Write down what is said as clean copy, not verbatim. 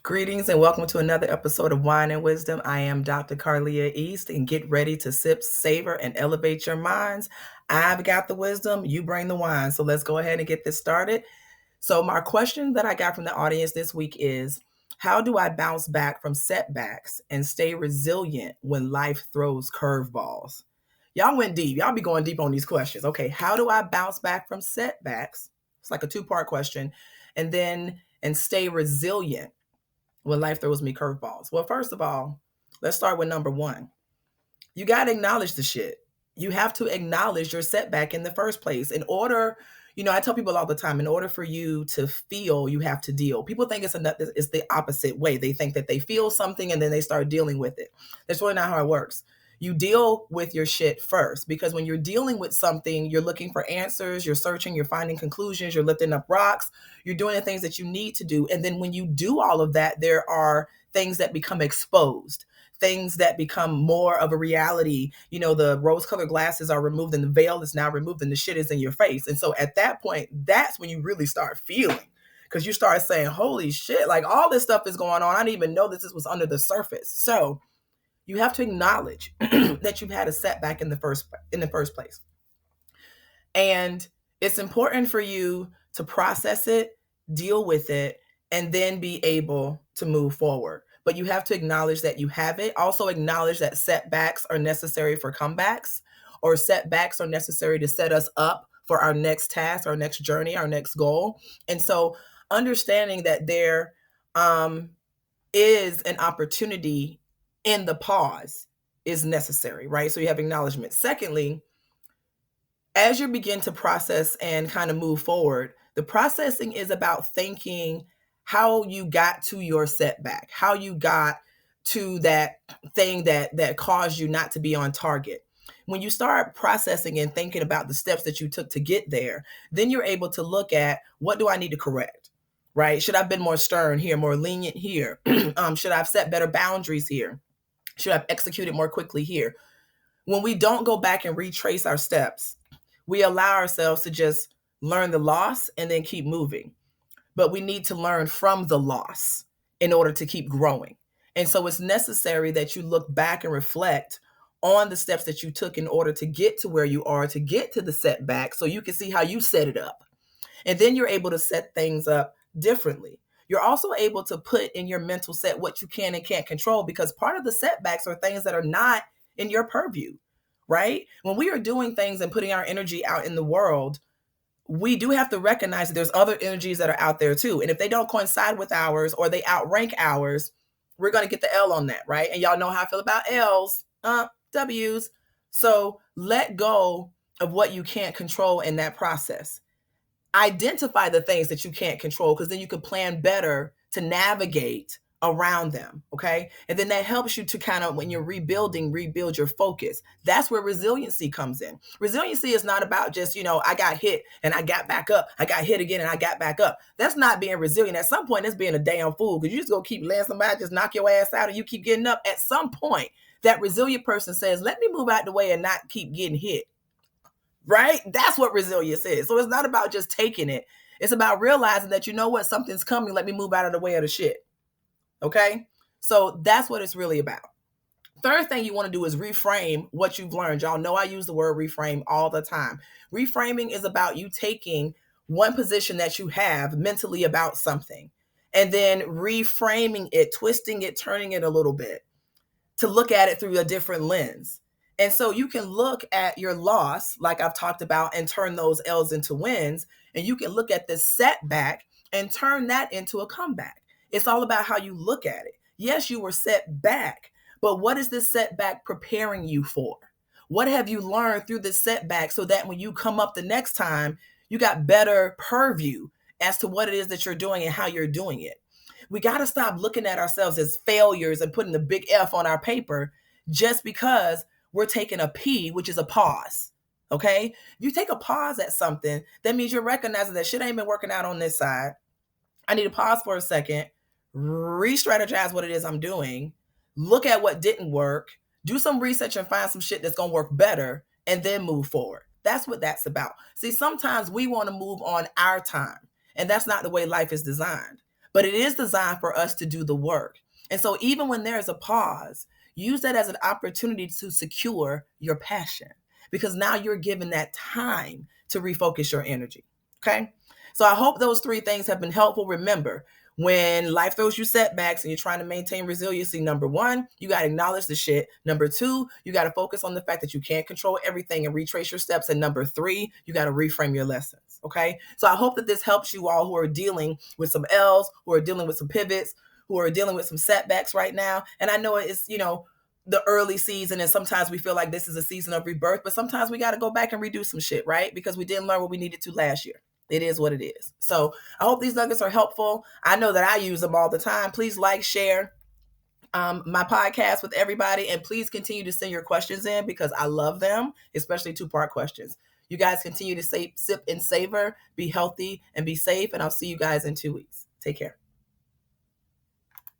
Greetings and welcome to another episode of Wine and Wisdom. I am Dr. Carlia East, and get ready to sip, savor, and elevate your minds. I've got the wisdom, you bring the wine. So let's go ahead and get this started. So, my question that I got from the audience this week is, how do I bounce back from setbacks and stay resilient when life throws curveballs? Y'all went deep. Y'all be going deep on these questions. Okay, how do I bounce back from setbacks? It's like a two-part question. And stay resilient when life throws me curveballs. Well, first of all, let's start with number one. You got to acknowledge the shit. You have to acknowledge your setback in the first place. I tell people all the time, in order for you to feel, you have to deal. People think it's the opposite way. They think that they feel something and then they start dealing with it. That's really not how it works. You deal with your shit first, because when you're dealing with something, you're looking for answers, you're searching, you're finding conclusions, you're lifting up rocks, you're doing the things that you need to do. And then when you do all of that, there are things that become exposed, things that become more of a reality. The rose-colored glasses are removed and the veil is now removed and the shit is in your face. And so at that point, that's when you really start feeling, because you start saying, holy shit, like all this stuff is going on. I didn't even know this was under the surface. So you have to acknowledge that you've had a setback in the first place. And it's important for you to process it, deal with it, and then be able to move forward. But you have to acknowledge that you have it. Also acknowledge that setbacks are necessary for comebacks, or setbacks are necessary to set us up for our next task, our next journey, our next goal. And so understanding that there is an opportunity in the pause is necessary, right? So you have acknowledgement. Secondly, as you begin to process and kind of move forward, the processing is about thinking how you got to your setback, how you got to that thing that caused you not to be on target. When you start processing and thinking about the steps that you took to get there, then you're able to look at, what do I need to correct, right? Should I have been more stern here, more lenient here? Should I have set better boundaries here? Should I have executed more quickly here? When we don't go back and retrace our steps, we allow ourselves to just learn the loss and then keep moving. But we need to learn from the loss in order to keep growing. And so it's necessary that you look back and reflect on the steps that you took in order to get to where you are, to get to the setback, so you can see how you set it up. And then you're able to set things up differently. You're also able to put in your mental set what you can and can't control, because part of the setbacks are things that are not in your purview, right? When we are doing things and putting our energy out in the world, we do have to recognize that there's other energies that are out there too. And if they don't coincide with ours or they outrank ours, we're going to get the L on that, right? And y'all know how I feel about L's, W's. So let go of what you can't control in that process. Identify the things that you can't control, because then you can plan better to navigate around them. Okay. And then that helps you to kind of, when you're rebuilding, rebuild your focus. That's where resiliency comes in. Resiliency is not about just, I got hit and I got back up. I got hit again and I got back up. That's not being resilient. At some point, that's being a damn fool, because you just go keep letting somebody just knock your ass out and you keep getting up. At some point, that resilient person says, let me move out the way and not keep getting hit. Right? That's what resilience is. So it's not about just taking it. It's about realizing that, something's coming. Let me move out of the way of the shit. Okay? So that's what it's really about. Third thing you want to do is reframe what you've learned. Y'all know I use the word reframe all the time. Reframing is about you taking one position that you have mentally about something and then reframing it, twisting it, turning it a little bit to look at it through a different lens. And so you can look at your loss, like I've talked about, and turn those L's into wins. And you can look at the setback and turn that into a comeback. It's all about how you look at it. Yes, you were set back, but what is this setback preparing you for? What have you learned through this setback so that when you come up the next time, you got better purview as to what it is that you're doing and how you're doing it? We got to stop looking at ourselves as failures and putting the big F on our paper just because we're taking a P, which is a pause. Okay? If you take a pause at something, that means you're recognizing that shit ain't been working out on this side. I need to pause for a second, re-strategize what it is I'm doing, look at what didn't work, do some research and find some shit that's going to work better, and then move forward. That's what that's about. See, sometimes we want to move on our time, and that's not the way life is designed. but it is designed for us to do the work. And so even when there's a pause, use that as an opportunity to secure your passion, because now you're given that time to refocus your energy. Okay. So I hope those 3 things have been helpful. Remember, when life throws you setbacks and you're trying to maintain resiliency, number 1, you got to acknowledge the shit. Number 2, you got to focus on the fact that you can't control everything and retrace your steps. And number 3, you got to reframe your lessons. Okay. So I hope that this helps you all who are dealing with some L's, who are dealing with some pivots, who are dealing with some setbacks right now. And I know it's, the early season, and sometimes we feel like this is a season of rebirth, but sometimes we got to go back and redo some shit, right? Because we didn't learn what we needed to last year. It is what it is. So I hope these nuggets are helpful. I know that I use them all the time. Please like, share my podcast with everybody, and please continue to send your questions in because I love them, especially 2-part questions. You guys continue to sip and savor, be healthy, and be safe, and I'll see you guys in 2 weeks. Take care.